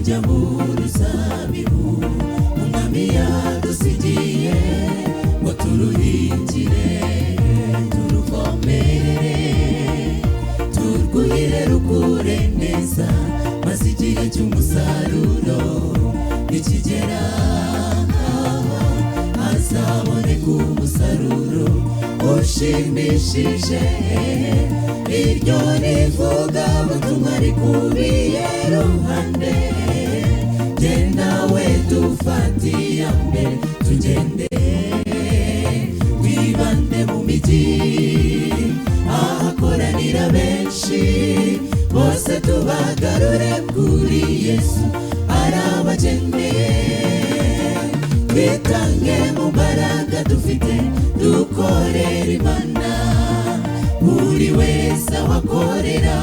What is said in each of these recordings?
tujya mu ruzabibu umwami yadusigiye ngo turuhingire turuvomere turwuhire rukure neza maze igihe cy'umusaruro nikigera hazaboneka umusaruro ushimishije iryo rivuga ubutumwa rikubiye ruhande jye nawe dufatiye mbere tugende twibande mu migi ahakoranira benshi bose tubagarure kuri Yesu arabageneye twitange mu mbaraga dufite dukorera Imana buri wese awakorera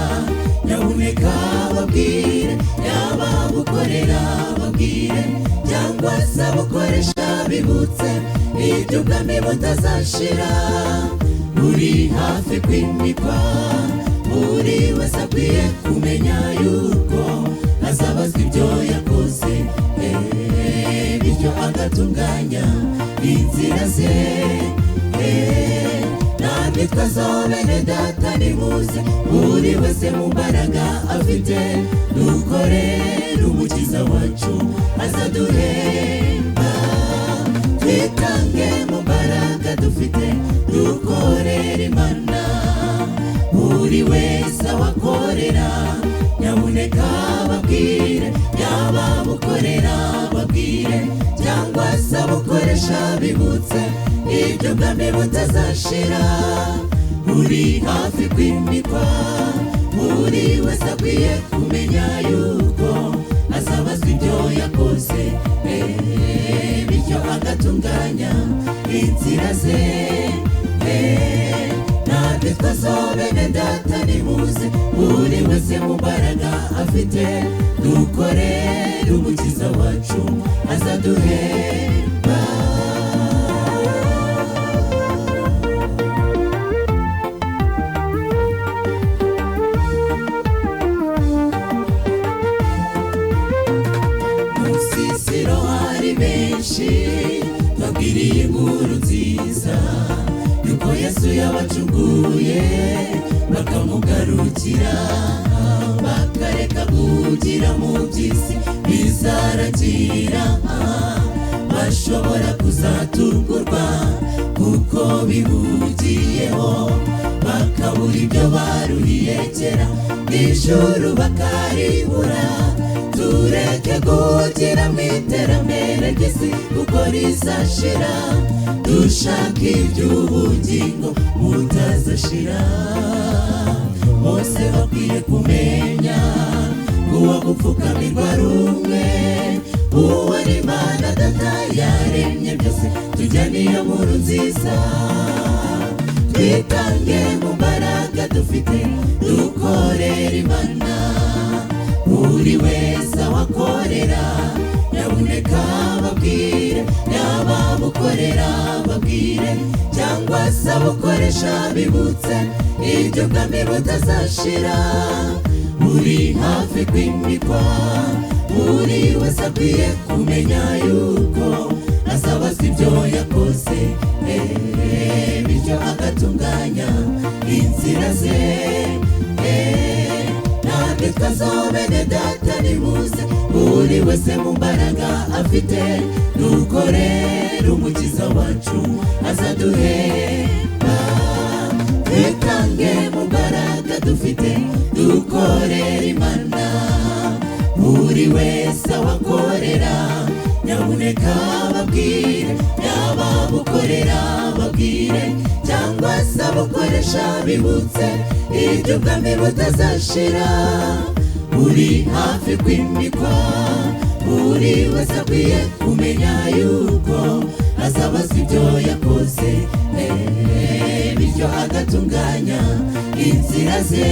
nyabuneka babwire yaba gukorera babwire cyangwa se abakoresha bibutse ibyo ubwami butazashira buri hafi kwimikwa buri wese akwiye kumenya yuko azabazwa ibyo yakoze bityo agatunganya inzira ze natwe twazobene data nimuze buri wese mu mbaraga afite dukorere umukiza wacu azaduhemba twitange mu mbaraga dufite dukorere Imana buri wese awakorera nyabuneka babwire yaba bukorera babwire cyangwa se abukoresha bibutse ibyo ubwami butazashira buri hafi kwimikwa buri wese akwiye kumenya yuko azabazwa ibyo yakoze bityo agatunganya inzira ze natwe twazobene data nimuze buri wese mu mbaraga afite dukorere umukiza wacu azaduhemba musisiro hari benshi babwiriye inkuru nziza yuko Yesu yabacunguye bakamugarukira bakareka kugira mu by'isi bizarangira bashobora kuzatungurwa kuko bihugiyeho bakabura ibyo baruhiye kera n'ijuru bakaribura tureke kugira mu iterambere ry'isi kuko rizashira dushaka iby'ubugingo butazashira bose bakwiye kumenya uwo gupfukamirwa rumwe uwo ari Imana data yaremye byose tujyane iyo nkuru nziza twitange mu mbaraga dufite dukorera Imana buri wese awakorera nyabuneka babwire yaba bukorera babwire cyangwa se abukoresha bibutse ibyo ubwami butazashira buri hafi kwimikwa buri wese akwiye kumenya yuko azabazwa ibyo yakoze bityo agatunganya inzira ze natwe twazobene data nimuze buri wese mu mbaraga afite dukorere umukiza wacu azaduhemba twitange mu mbaraga dufite dukorere Imana buri wese awakorera nyabuneka babwire yaba bukorera babwire cyangwa se abukoresha bibutse ibyo ubwami butazashira buri hafi kwimikwa buri wese akwiye kumenya yuko azabazwa ibyo yakoze bityo agatunganya inzira ze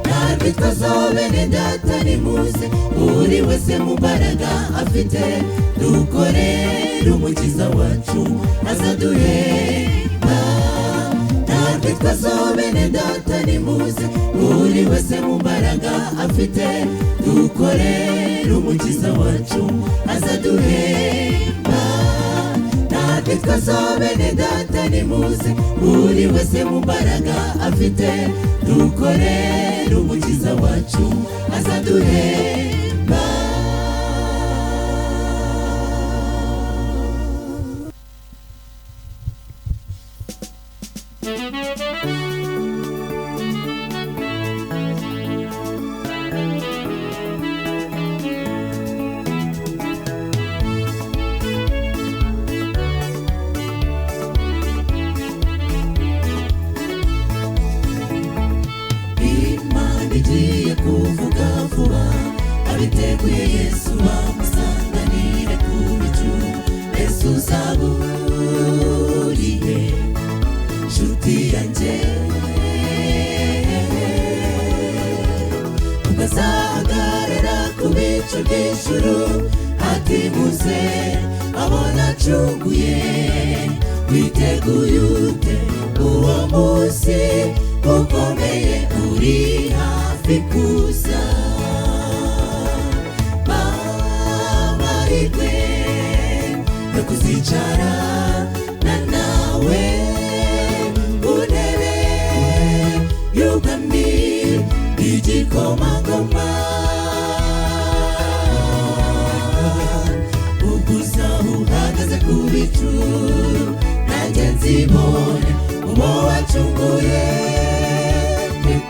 natwe twazobene data nimuze buri wese mu mbaraga afite dukorere umukiza wacu azaduhemba natwe twazobene data nimuze buri wese mu mbaraga afite dukorere umukiza wacu azaduhemba natwe twazobene data nimuze buri wese mu mbaraga afite dukorere umukiza wacu azaduhemba igiye kuvuga vuba abiteguye Yesu bamusanganire ku bicu Yesu uzaburiye nshuti yanjye ugazahagarara ku bicu by'ijuru ati muze abona acunguye witeguye ute uwo munsi ukomeye uri hafi kuza amahirwe yo kuzicara nawe ku ntebe y'ubwami igikomangoma ubwo uzaba uhagaze ku bicu nanjye nzibone uwo wacunguye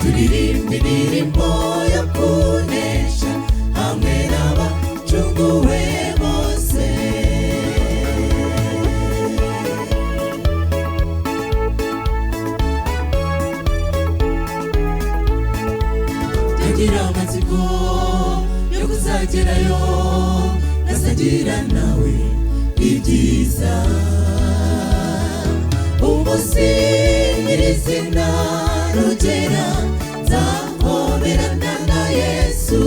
turirimba indirimbo yo kunesha hamwe n'abacunguwe bose yagira amatsiko yo kuzagerayo nazagira nawe ibyiza umunsi nyirizina rugera nzahoberana na Yesu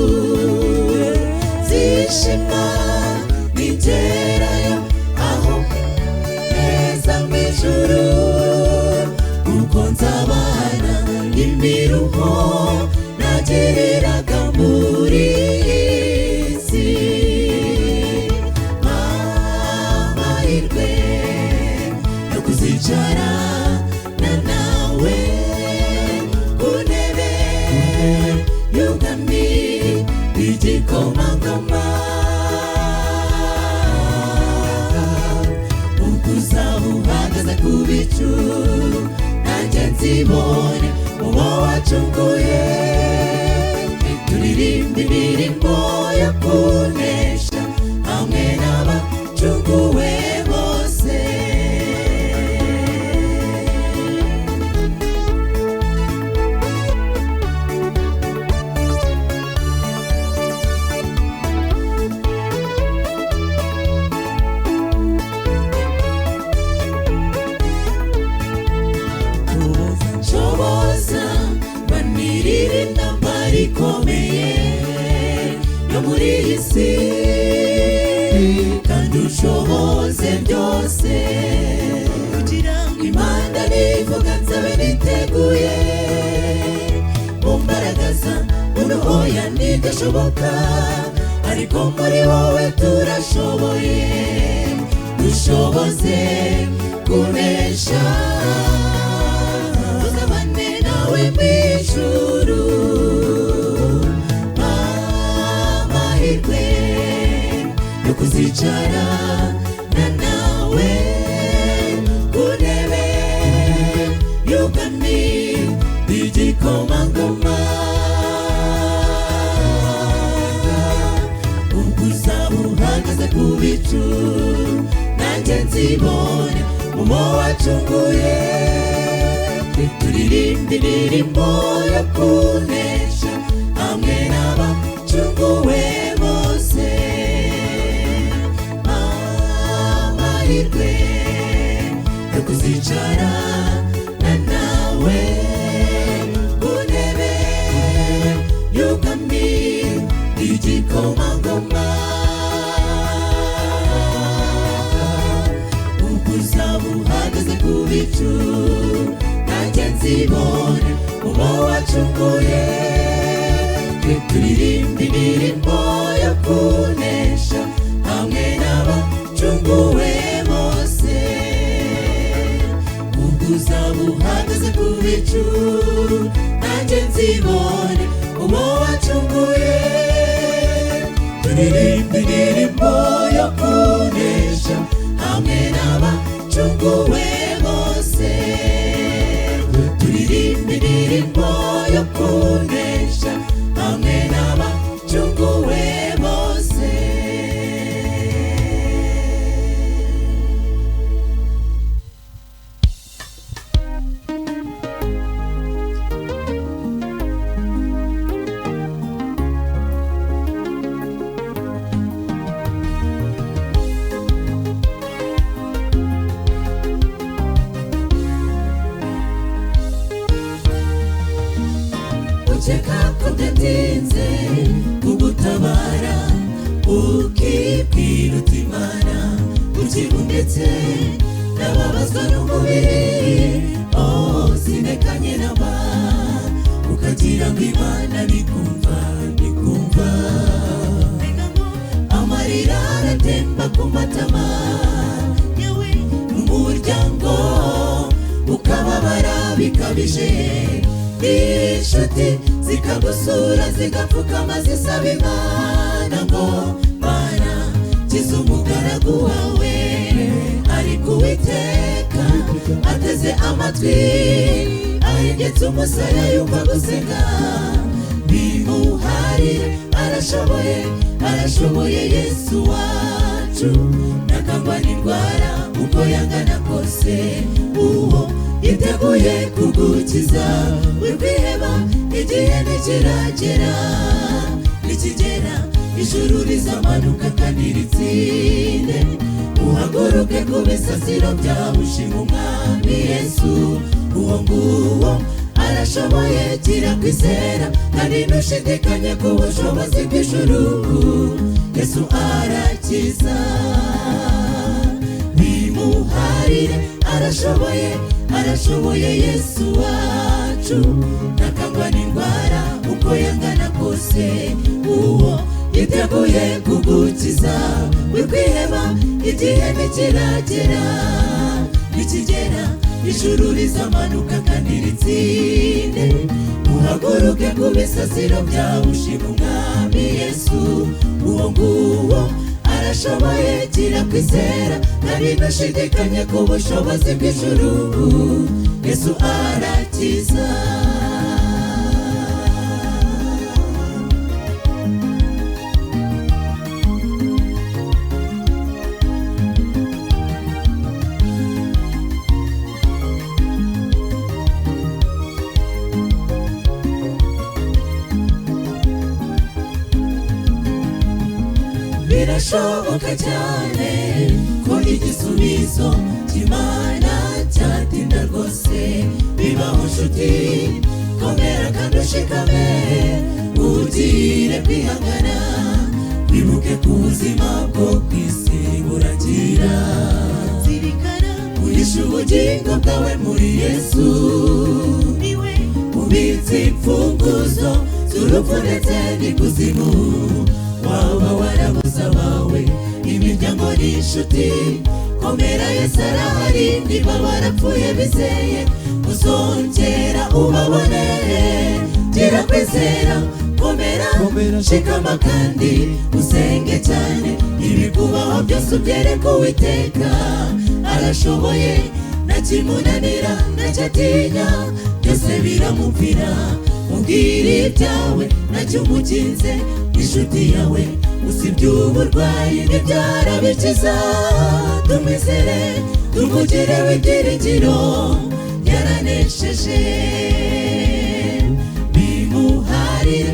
zishima nigerayo aho neza mu ijuru kuko nzabana imiruho nagiriraga muri iyi si amahirwe yo kuzicara nawe ku ntebe y'ubwami igikomangoma ubwo uzaba uhagaze ku bicu nanjye nzibone uwo wacunguye turirimba indirimbo yo kunesha hamwe n'abacunguwe bose ikomeye yo muri iyi si kandi ushoboze byose kugira ngo Imana nivuga nzabe niteguye mu mbaraga za muntu oya ntigashoboka ariko muri wowe turashoboye dushoboze kunesha tuzabane nawe mu ijuru yo kuzicara nawe ku ntebe y'ubwami igikomangoma ubwo uzaba uhagaze ku bicu nanjye nzibone uwo wacunguye turirimba indirimbo yo kunesha hamwe n'abacunguwe bose amahirwe yo kuzicara nawe ku ntebe y'ubwami igikomangoma ubwo uzaba uhagaze ku bicu nanjye nzi nzibone uwo wacunguye. Turirimba indirimbo yo kunesha hamwe n'abacunguwe bose. Ubwo uzaba uhagaze ku bicu nanjye nzibone uwo wacunguye. Turirimba indirimbo yo kunesha hamwe n'abacunguwe bose. Turirimba indirimbo yo kunesha hamwe n'abacunguwe bose. Ukeka ko byatinze kugutabara, ukibwira uti Imana ukibu ndetse n'ababazwa n'umubiri sinekanye naba, ukagira ngo Imana nikumva amarira aratemba ku matama yawe n'umuryango ukababara bikabije. Inshuti zikagusura zigapfukama zisaba Imana ngo Mana kiza umugaragu wawe. Ariko Uwiteka ateze amatwi ahengetse umusaya yumva gusenga. Bimuharire arashoboye Yesu wacu. Ntakangwa n'indwara uko yangana kose, uwo yiteguye kugukiza. Wikwiheba igihe nikiragera, ijuru rizamanuka kandi ritsinde. Uhaguruke ku bisasiro byawe ushima Umwami Yesu. Uwo nguwo arashoboye, gira kwizera kandi ntushidikanye ku bushobozi bw'ijuru. Yesu arakiza. Bimuharire arashoboye Yesu wacu. Ntakangwa n'indwara uko yangana kose, uwo yiteguye kugukiza. Wikwiheba igihe nikiragera, ijuru rizamanuka kandi ritsinde. Uhaguruke ku bisasiro byawe ushima Umwami Yesu. Uwo nguwo arashoboye, gira kwizera kandi ntushidikanye ku bushobozi bw'ijuru. Yesu arakiza. Birashoboka cyane ko igisubizo cy'Imana cyatinda rwose. Bibaho nshuti, komera kandi ushikame, ugire kwihangana. Wibuke ku buzima bwo ku isi buragira. Zirikana uhishe ubugingo bwawe muri Yesu. Niwe ubitse imfunguzo z'urupfu ndetse n'ikuzimu. Waba warabuze abawe, imiryango n'inshuti, komera Yesu arahari. Niba barapfuye bizeye uzongera ubabone. Gira kwizera, komera shikama kandi usenge cyane. Ibikubaho byose ubyereke Uwiteka. Arashoboye, ntakimunanira ntacyatinya, byose biramumvira. Mubwire ibyawe ntacyo umukinze, inshuti yawe usibye uburwayi n'ibyarabikiza. Tumwizere tumugireho ibyiringiro, yaranesheje. Bimuharire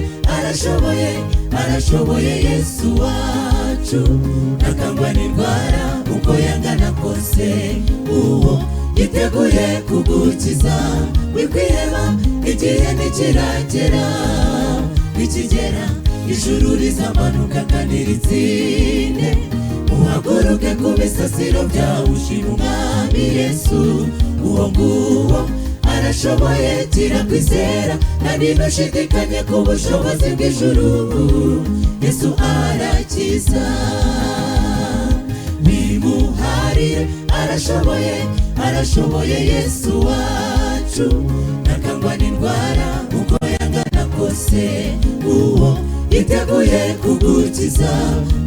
arashoboye Yesu wacu. Ntakangwa n'indwara uko yangana kose, uwo yiteguye kugukiza. Wikwiheba igihe nikiragera, ijuru rizamanuka kandi ritsinde. Uhaguruke ku bisasiro byawe ushima Umwami Yesu. Uwo nguwo arashoboye kirakwizera kandi ntushidikanye ku bushobozi bw'ijuru. Yesu arakiza bimuharire, arashoboye Yesu wacu, ntakangwa n'indwara uko yangana kose. Uwo yiteguye kugukiza,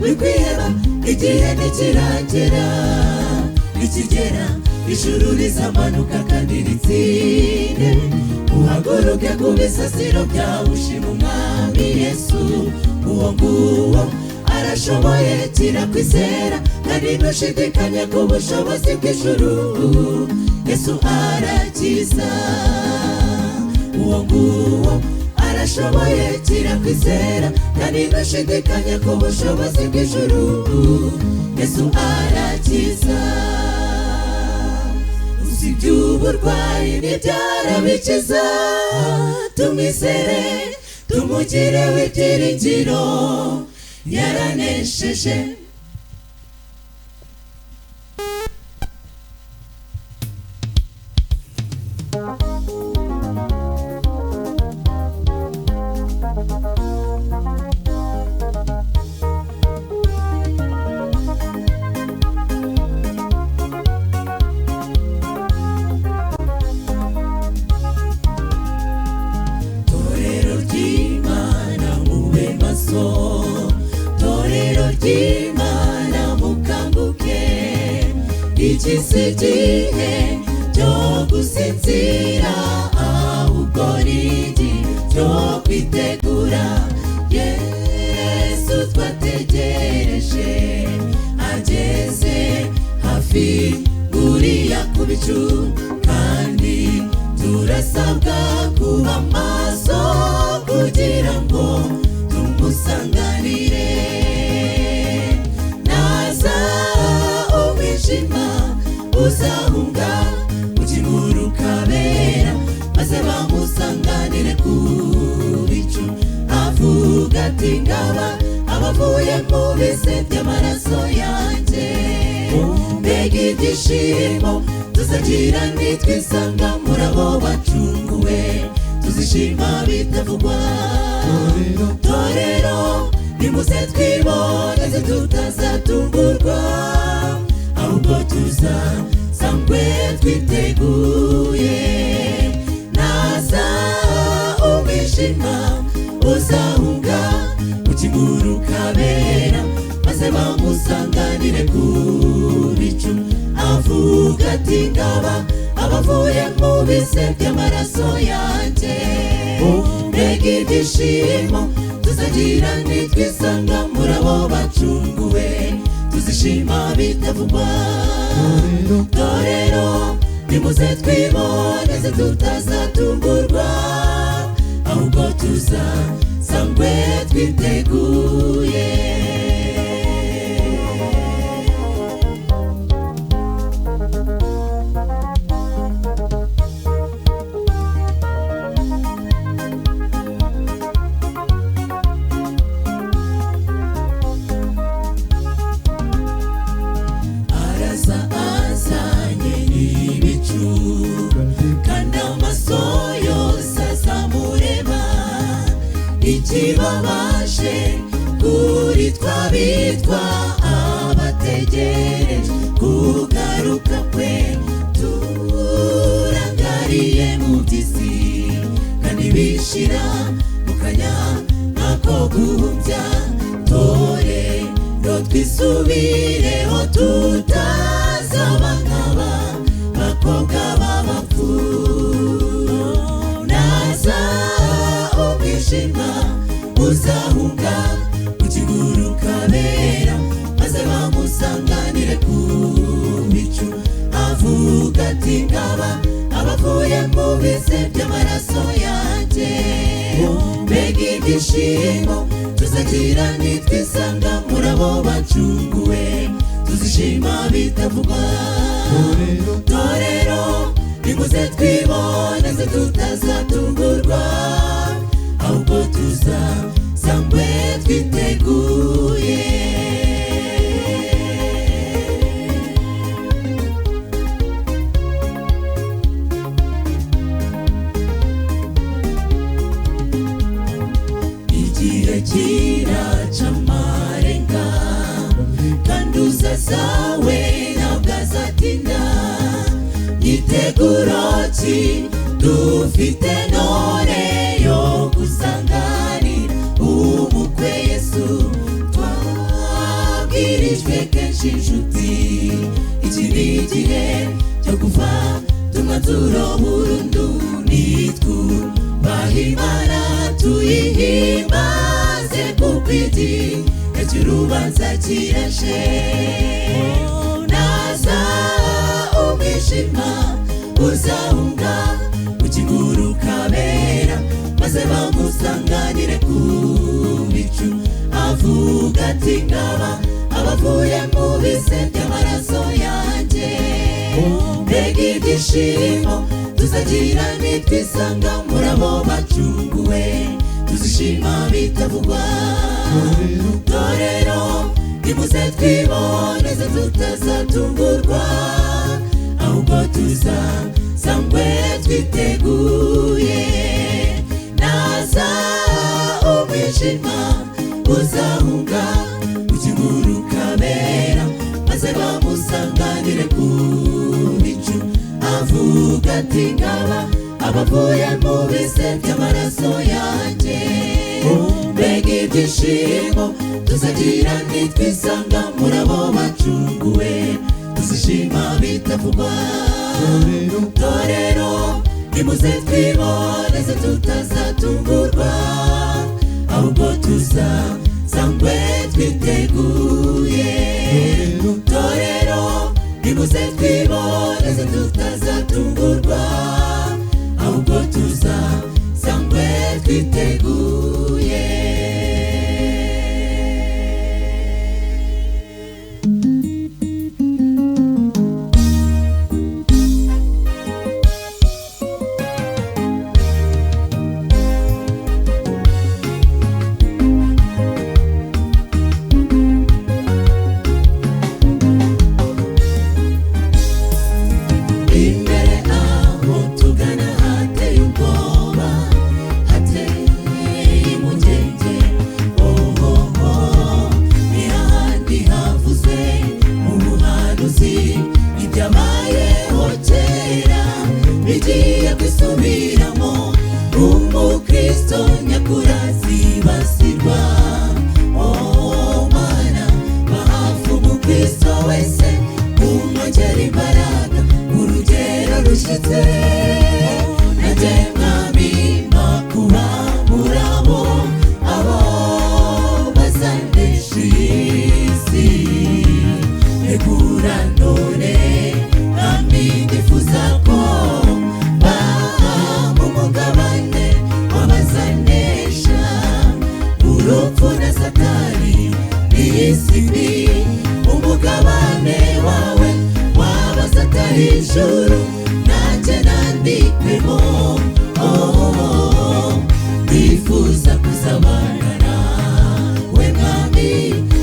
wikwiheba igihe nikiragera, nikigera ijuru rizamanuka kandi ritsinde. Uhaguruke ku bisasiro byawe ushima umwami Yesu. Uwo nguwo arashoboye kirakwizera kandi ntushidikanye ku bushobozi bw'ijuru. Yesu arakiza, uwo nguwo arashoboye kirakwizera kandi ntushidikanye ku bushobozi bw'ijuru. Yesu arakiza. Usibye uburwayi n'ibyarabikiza, tumwizere tumugireho ibyiringiro, yaranesheje. Imana mukanguke, iki si igihe cyo gusinzira, ahubwo ni igihe cyo kwitegura. Yesu twategereje ageze hafi buriya ku bicu, kandi turasabwa kuba maso kugira ngo tumusanganire. Uzahunga ukimuruka bera, maze bamusanganire ku bicu. Avuga ati ngaba abavuye mu bise by'amaraso yanjye. Mbega ibyishimo tuzagira nitwisanga muri abo bacunguwe, tuzishima bitavugwa. Torero nimuze twiboneze tutazatungurwa, ahubwo tuzasangwe twiteguye. Naza umwijima uzahunga ukimuruka bera, maze bamusanganire ku bicu. Avuga ati ngaba abavuye mu bise by'amaraso yanjye. Mbega ibyishimo tuzagira nitwisanga muri abo bacunguwe, tuzishima bitavugwa. Torero nimuze twiboneze tutazatungurwa, ahubwo tuzasangwe twiteguye. Ikibabaje kuri twabitwa abategereje kugaruka kwe, turangariye mu by'isi kandi bishira mu kanya nk'ako guhumbya. Torero twisubireho tutazaba nk'aba bakobwa b'abapfu. Naza umwijima uzahunga ukiguruka bera, maze bamusanganire ku bicu. Avuga ati ngaba abavuye mu bise by'amaraso yanjye. Mbega ibyishimo tuzagira nitwisanga muri abo bacunguwe, tuzishima bitavugwa. Torero nimuze twiboneze tutazatungurwa, ahubwo tuzasangwe twiteguye. zawe ntabwo azatinda myiteguro ki dufite none yo gusanganira umukwe Yesu twabwirijwe kenshi inshuti iki ni igihe cyo kuva tumwanzuro burundu nitwubaha Imana tuyihimbaze kuko igihe cy'urubanza kirashe naza umwijima uzahunga ukiguruka bera maze bamusanganire ku bicu avuga ati ngaba abavuye mu bise by'amaraso yanjye mbega ibyishimo tuzagira nitwisanga muri abo bacunguwe tuzishima bitavugwa torero nimuze twiboneze tutazatungurwa ahubwo tuzasangwe twiteguye naza umwijima uzahunga ukiguruka bera maze bamusanganire ku bicu avuga ati ngaba abavuye mu bise by'amaraso yanjye mbega ibyishimo tuzagira nitwisanga muri abo bacunguwe tuzishima bitavugwa torero nimuze twiboneze tutazatungurwa ahubwo tuzasangwe twiteguye torero nimuze twiboneze tutazatungurwa ahubwo tuzasangwe twiteguye bigiye kwisubiramo umukristo nyakuri azibasirwa Mana bahafu umukristo wese umwongera imbaraga urugero rushyitse nanjye mwami makuba murabo abo bazanesha isi negura none nami ndifuza ko urupfu na satani n'isi umugabane wawe wabasata ijuru nanjye nandikwemo ndifuza kuzabana nawe mwami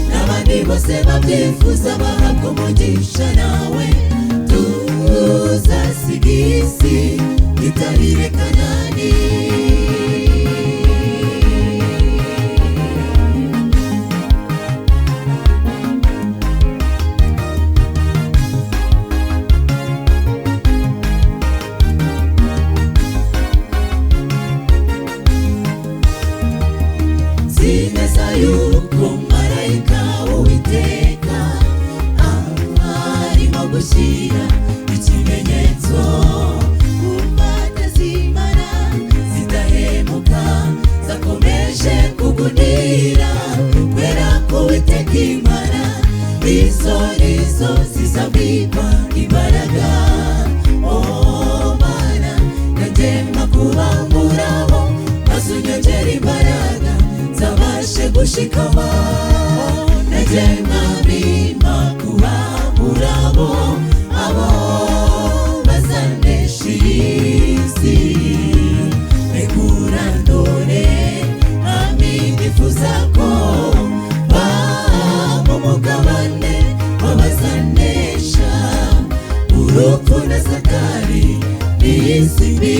n'abandi bose babyifuza bahabwa umugisha nawe tuzasiga isi itarire Kanani sineza yuko marayika w'Uwiteka arimo gushyira ikimenyetso ku mpande z'Imana zidahemuka zakomeje kugunira kubera ko Uwiteka Imana izo nizo zizabikwa imbaraga Mana nanjye makuba murabo maze unyongere imbaraga nzabashe gushikama nanjye mwami makuba murabo abo bazanesha isi negura none mwami ndifuza ko mu mugabane w'abazanesha urupfu na satani n'isi mbi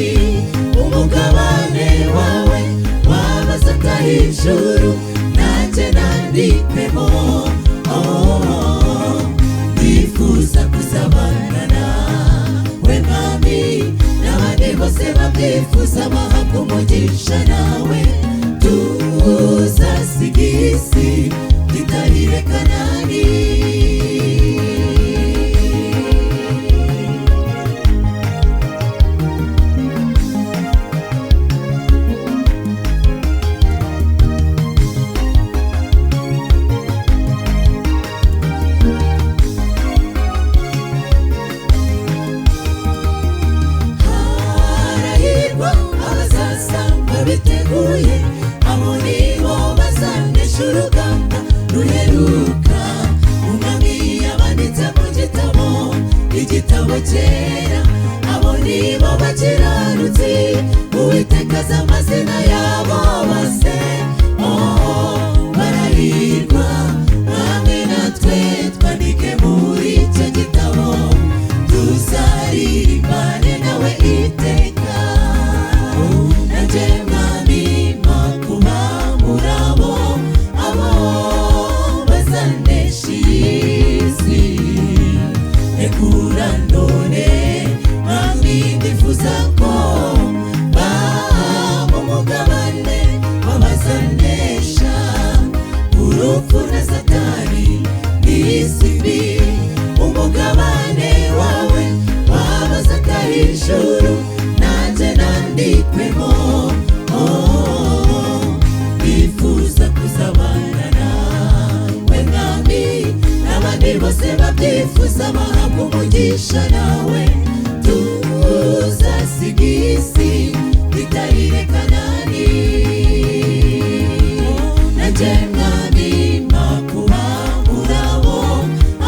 umugabane wawe wabasata ijuru nanjye nandikwemo twifuza amahabwa umugisha nawe tuzasiga isi tutahire Kanani. Biteguye abo nibo bazanesha urugamba ruheruka. Umwami yabanditse mu igitabo cyera, abo nibo bakiranutsi Uwiteka azi amazina yabo bose. Barahirwa hamwe natwe twandike muri icyo gitabo, tuzaririmbane nawe iteka. Nanjye Kurandone mwami ndifuza ko baba umugabane w'abazanesha urupfu na Satani n'isi mbi. Umugabane wawe wabazatari ijuru, nanjye nandikwemo. Ndifuza kuzabana nawe mwami, n'abandi bose babyifuza bahabwa umugisha nawe tuzasiga isi tutahire Kanani. Nanjye mwami makuba murabo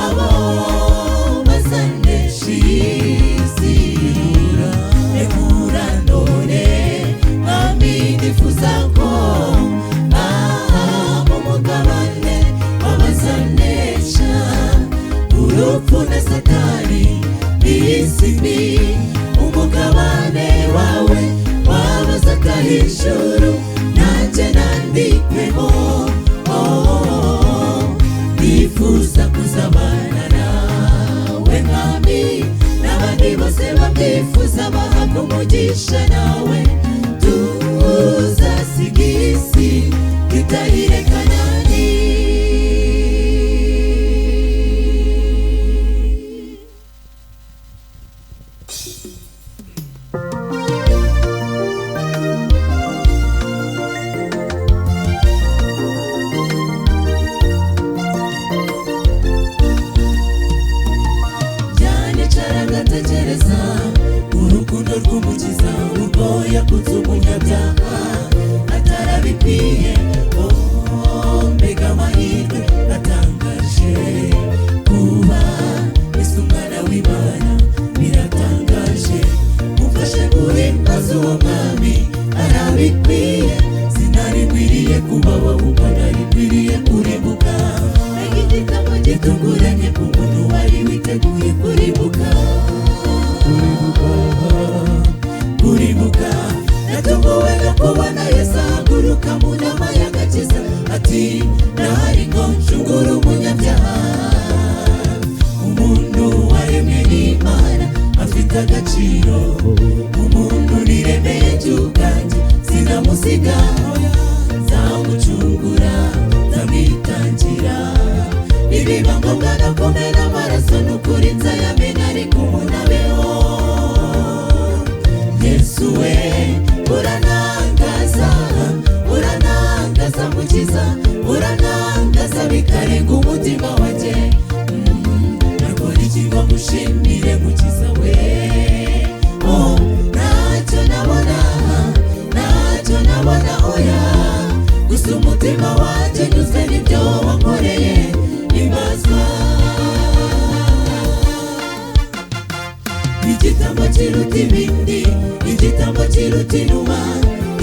abo bazanesha isi. Rekura none mwami ndifuza ko baba umugabane w'abazanesha urupfu na Satani n'isi mbi. Umugabane wawe wabazatari ijuru, nanjye nandikwemo. Ndifuza kuzabana nawe mwami, n'abandi bose babyifuza bahabwa umugisha nawe tuzasiga isi tutahire Kanani. Tekereza urukundo rw'umukiza urwo yakunze umunyabyaha atarabikwiye. Mbega amahirwe atangaje kuba Yesu umwana w'Imana, biratangaje. Mufashe guhimbaza uwo mwami, arabikwiye. Sinarikwiriye kubaho kuko narikwiriye kurimbuka. Igitabo gitunguranye ku muntu wari witeguye kurimbuka. Natunguwe no kubona Yesu ahaguruka mu nama y'agakiza, ati nahari ngo nshungure umunyabyaha. Umuntu waremwe n'Imana afite agaciro, umuntu niremeye by'ubwanjye sinamusiga. Nzamucungura nzamwitangira, nibiba ngombwa no kumena amaraso n'ukuri nzayamena, ariko umuntu abeho. Yesu we uranangaza, uranangaza mukiza, uranangaza bikarenga umutima wanjye. Nakora iki ngo ngushimire mukiza we? Ntacyo nabona, ntacyo nabona oya, gusa umutima wanjye nyuzwe n'ibyo wankoreye. Imbazwa igitambo kiruta ibindi, igitambo kiruta inuma,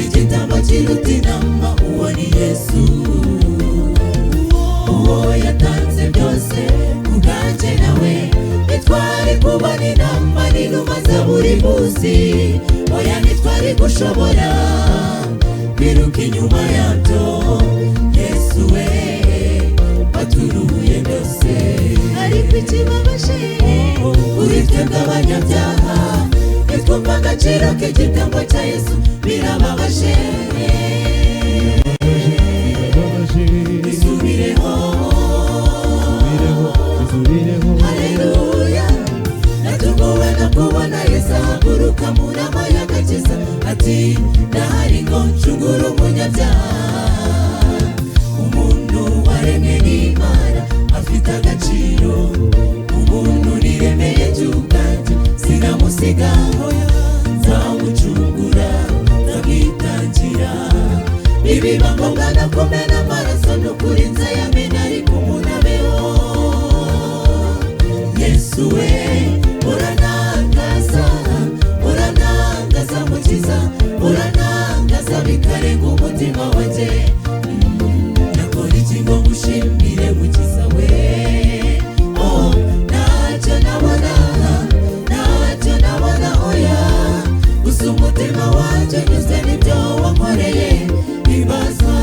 igitambo kiruta intama. Uwo ni Yesu, uwo yatanze byose kubwanjye nawe. Ntitwari kubona intama n'inuma za buri munsi, oya ntitwari gushobora kwiruka inyuma yabyo. Yesu we waturuhuye byose, ariko ikibabaje kuri twebwe abanyabyaha nitwumvaga agaciro k'igitambo cya Yesu birababaje. Bisubireho, haleluya. Natunguwe no kubona Yesu ahaguruka mu nama y'agakiza ati ndahari ngo ncungure umunyabyaha. Umuntu waremwe n'Imana afite agaciro, umuntu niremeye by'ubwanjye sinamusiga, nzamucungura nzamwitangira. Nibiba ngombwa no kumena amaraso n'ukuri nzayamena ariko umuntu abeho. Yesu we uranangaza, uranangaza mukiza, uranangaza bikarenga umutima wanjye. Nakora iki ngo ngushimire mukiza we? Oh, ntacyo nabona, ntacyo nabona oya, gusa umutima wanjye unyuzwe n'ibyo wankoreye bibazwa.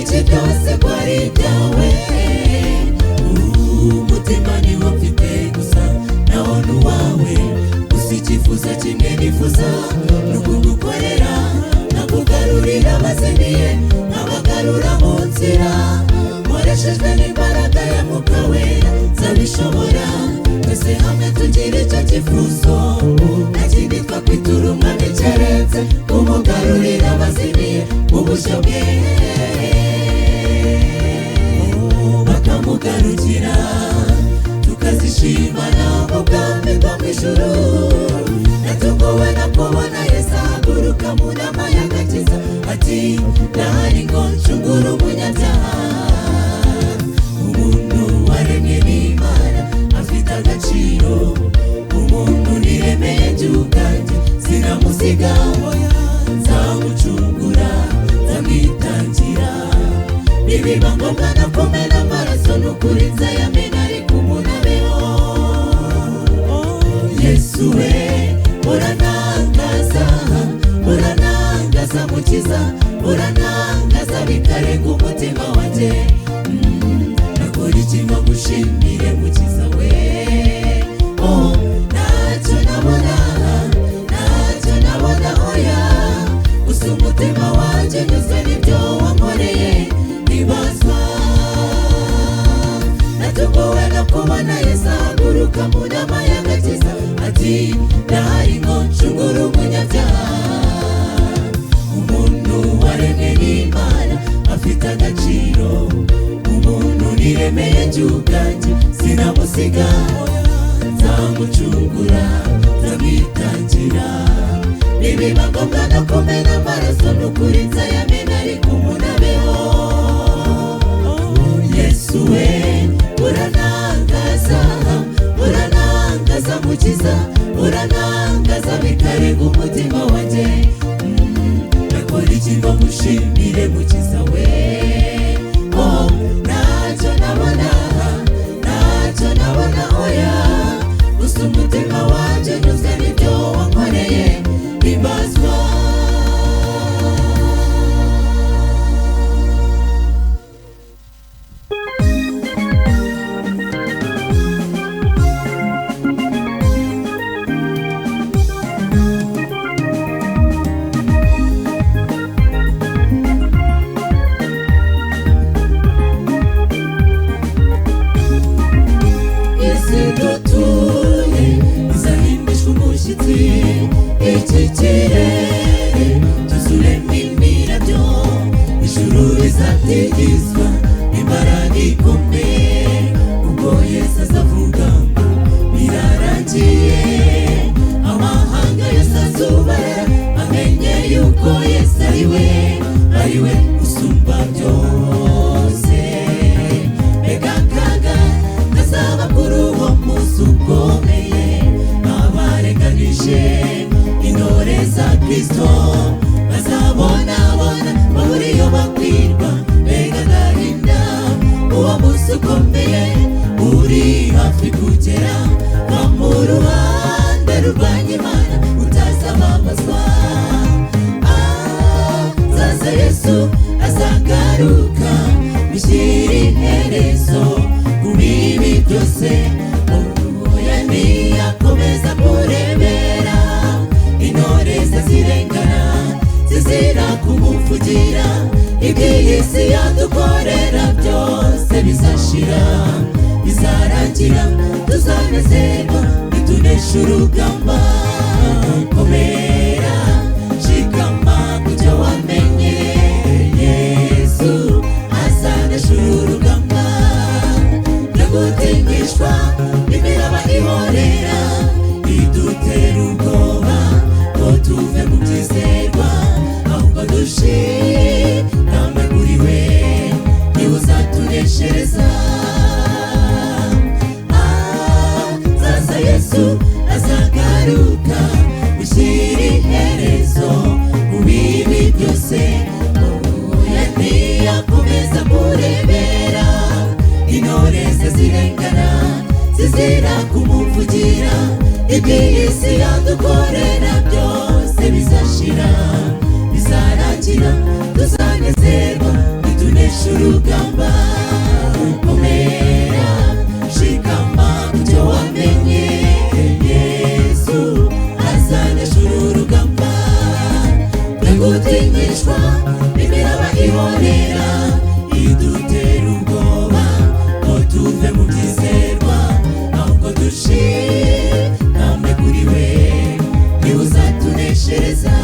Iki byose kwari ibyawe, umutima niwo mfite gusa nawo n'uwawe. Gusa icyifuzo kimwe nifuza ni ukugukorera, nkakugarurira abazimiye, nkabagarura mu nzira. Nkoreshejwe n'imbaraga ya Mwuka Wera nzabishobora. Twese hamwe tugira icyo cyifuzo, nta kindi twakwitura umwami keretse kumugarurira abazimiye mu bushyo bwe, bakamugarukira tukazishimana mu bwami bwo mu ijuru. Natunguwe no kubona Yesu ahaguruka mu nama y'agakiza ati ndahari ngo ncungure umunyabyaha. Umuntu waremwe n'Imana afite agaciro, umuntu niremeye by'ubwanjye sinamusiga, nzamucungura nzamwitangira. Nibiba ngombwa no kumena amaraso n'ukuri nzayamena ariko umuntu abeho. Yesu we uranangaza, uranangaza mukiza, uranangaza bikarenga umutima wanjye. Nakora iki ngo ngushimire mukiza we? Oh, ntacyo nabona, ntacyo nabona oya, gusa umutima wanjye unyuzwe n'ibyo wankoreye bibazwa. Natunguwe no kubona Yesu ahaguruka mu nama y'agakiza ati ndahari ngo ncungure umunyabyaha. Umuntu waremwe n'Imana afite agaciro, umuntu niremeye by'ubwanjye sinamusiga, nzamucungura nzamwitangira. Nibiba ngombwa no kumena amaraso n'ukuri nzayamena ariko umuntu abeho. Yesu we uranangaza, uranangaza mukiza, uranangaza bikarenga umutima wanjye. Nakora iki ngo ngushimire mukiza we? Oh, ntacyo nabona, ntacyo nabona oya, gusa umutima wanjye unyuzwe n'ibyo wankoreye bibazwa. akomeza kurebera intore ze zirengana zizira kumuvugira iby'iyi si yadukorera byose bizashira bizarangira tuzanezerwa nitunesha urugamba komera shikama kujya wamenye Yesu azanesha urugamba ndagutinyishwa imiraba ihorera idutera ubwoba ngo tuve mu byizerwa ahubwo dushikame kuri we niwe uzatuneshereza zaza Yesu azagaruka gushyira iherezo ku bibi byose ntiyakomeza kurebera intore ze zirengana zizira kumuvugira iby'iyi si yadukorera byose bizashira bizarangira tuzanezerwa nitunesha urugamba komera shikama kujya wamenye Yesu azanesha urugamba ndagutinyishwa imiraba ihorera idutera ubwoba ngo tuve mu byizerwa ahubwo dushikame kuri we niwe uzatuneshereza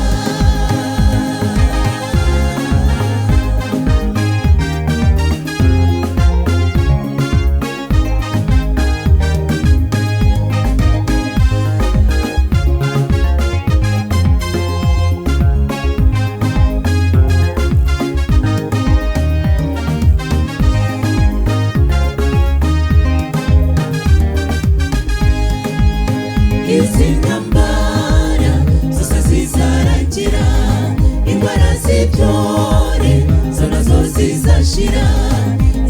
izi ntambara zose zizarangira indwara z'ibyore zo nazo zizashira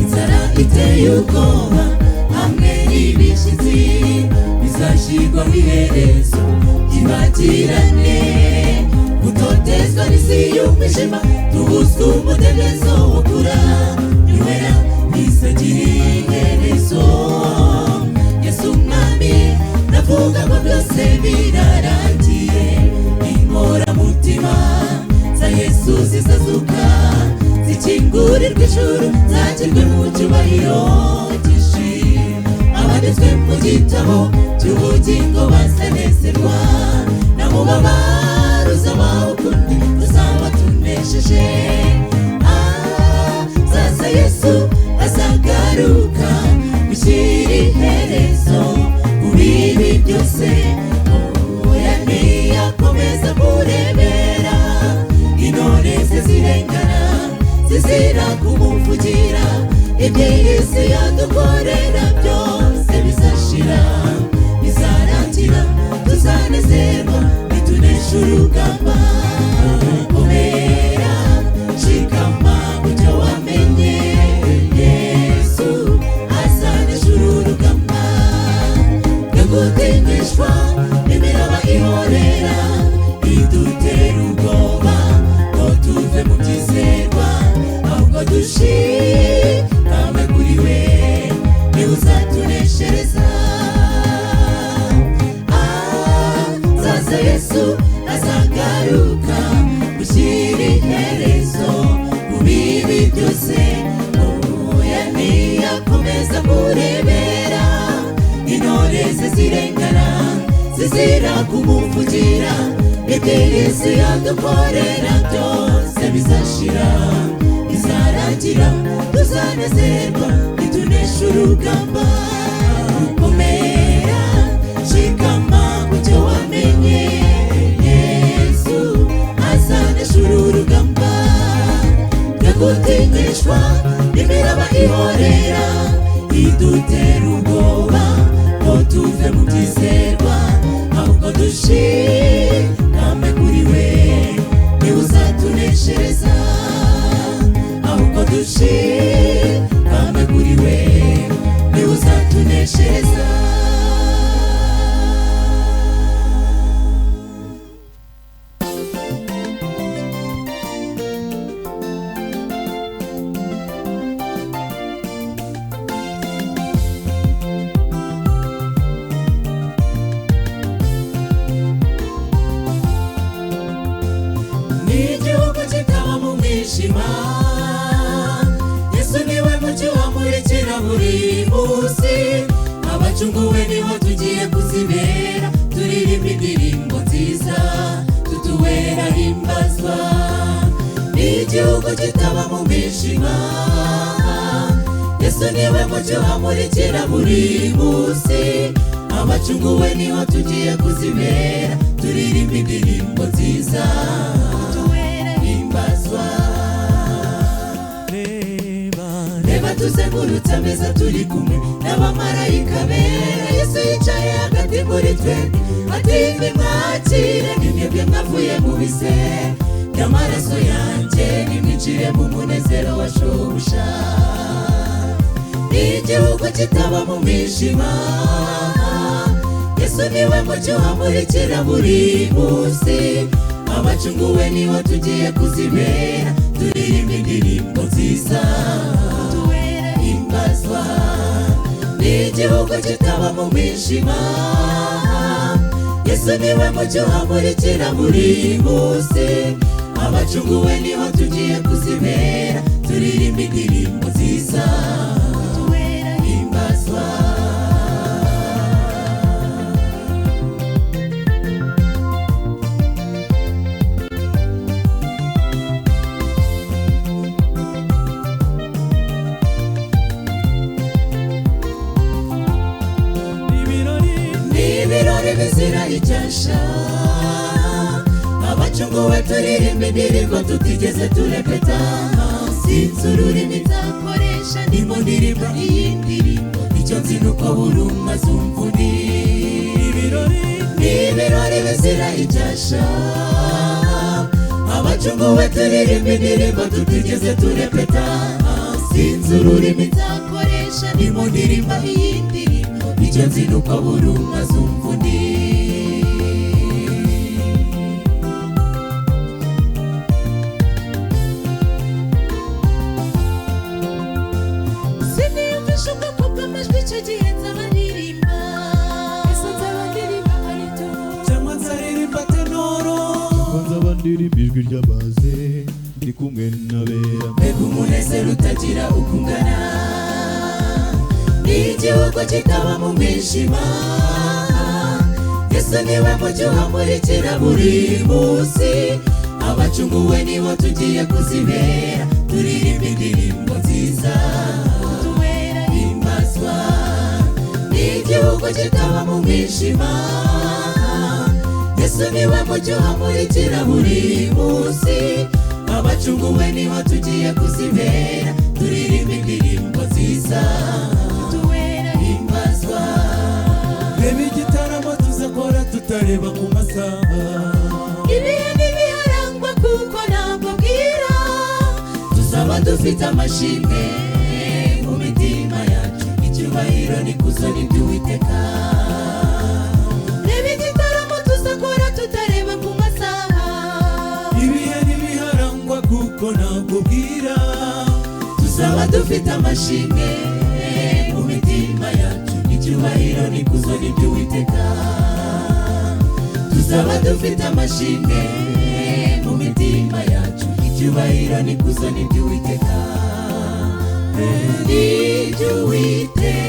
inzara iteye ubwoba hamwe n'ibishyitsi bizashyirwaho iherezo ryibagirane gutotezwa n'isi y'umwijima tubuze umudendezo wo kuranyura bizagira iherezo Yesu umwami navuga ngo byose birarangiye inkoramutima za Yesu zizazuka zikingurirwa ijuru zakirwe mu cyubahiro cyinshi abanditswe mu gitabo cy'ubugingo bazanezerwa na mubabaro uzabawukundi tuzaba tunesheje zaza Yesu azagaruka gushyira iherezo bibi byose oya ntiyakomeza kurebera intore ze zirengana zizira kumuvugira iby'iyi si yadukorera byose bizashira bizarangira tuzanezerwa nitunesha urugamba komera shikama kujya wamenye Yesu azanesha urugamba gutinyishwa imiraba ihorera idutera ubwoba ngo tuve mu byizerwa ahubwo dushikame kuri we niwe uzatuneshereza zaza Yesu azagaruka gushyira iherezo ku bibi byose oya ntiyakomeza kurebera intore ze zirengana zizira kumuvugira iby'iyi si yadukorera byose bizashira bizarangira tuzanezerwa nitunesha urugamba komera shikama kujya wamenye Yesu azanesha urugamba ndagutinyishwa imiraba ihorera idutera ubwoba ngo tuve mu byizerwa ahubwo dushikame kuri we niwe uzatuneshereza ahubwo dushikame kuri we niwe uzatuneshereza mwijima. Yesu niwe mucyo wamurikira buri munsi, abacunguwe niho tugiye kuzibera, turirimba indirimbo nziza tutuwera himbazwa. Igihugu kitaba mu mwijima, Yesu niwe mucyo wamurikira buri munsi, abacunguwe niho tugiye kuzibera, turirimba indirimbo nziza tutuwera himbazwa. Reba tuzengurutse ameza turi kumwe n'abamarayika bera, Yesu yicaye hagati muri twe ati nimwakire nimwebwe mwavuye mu bise by'amaraso yanjye, nimwinjire mu munezero wa shobuja. Igihugu kitaba mu mwijima, Yesu niwe mucyo wamurikira buri munsi, abacunguwe niho tugiye kuzibera, turirimba indirimbo nziza tutuwera himbazwa. Igihugu kitaba mu mwijima, Yesu niwe mucyo wamurikira buri munsi, abacunguwe niho tugiye kuzibera, turirimba indirimbo nziza tutuwera himbazwa. Ibirori bizira icyasha, abacunguwe turirimba indirimbo tutigeze turepeta. Sinzi ururimi nzakoresha ndimo ndirimba iyi ndirimbo, icyo nzi nuko buri umwe azumva undi. Ibirori bizira icyasha, abacunguwe turirimba indirimbo tutigeze turepeta. Sinzi ururimi nzakoresha ndimo ndirimba iyi ndirimbo, icyo nzi nuko buri umwe azumva undi. Siniyumvisha ubwoko bw'amajwi icyo gihe nzaba ndirimba, ese nzaba ndirimba alito cyangwa nzaririmba tenoro, cyangwa nzaba ndirimba ijwi ry'amazi ndi kumwe n'abera. Mbega umunezero utagira uko ungana, igihugu kitaba mu mwijima, Yesu niwe mucyo wamurikira buri munsi, abacunguwe niho tugiye kuzibera, turirimba indirimbo nziza tutuwera himbazwa. Igihugu kitaba mu mwijima, Yesu niwe mucyo wamurikira buri munsi, abacunguwe niho tugiye kuzibera, turirimba indirimbo nziza tutuwera himbazwa. Reba igitaramo tuzakora tutareba ku masaha, ibihe ntibiharangwa kuko ntabwo bwira, tuzaba dufite amashimwe mu mitima yacu, icyubahiro n'ikuzo n'iby'Uwiteka. Reba igitaramo tuzakora tutareba ku masaha, ibihe ntibiharangwa kuko ntabwo bwira, tuzaba dufite amashimwe mu mitima yacu, icyubahiro n'ikuzo n'iby'Uwiteka. Tuzaba dufite amashimwe mu mitima yacu, icyubahiro n'ikuzo n'iby'Uwiteka. Iby'Uwiteka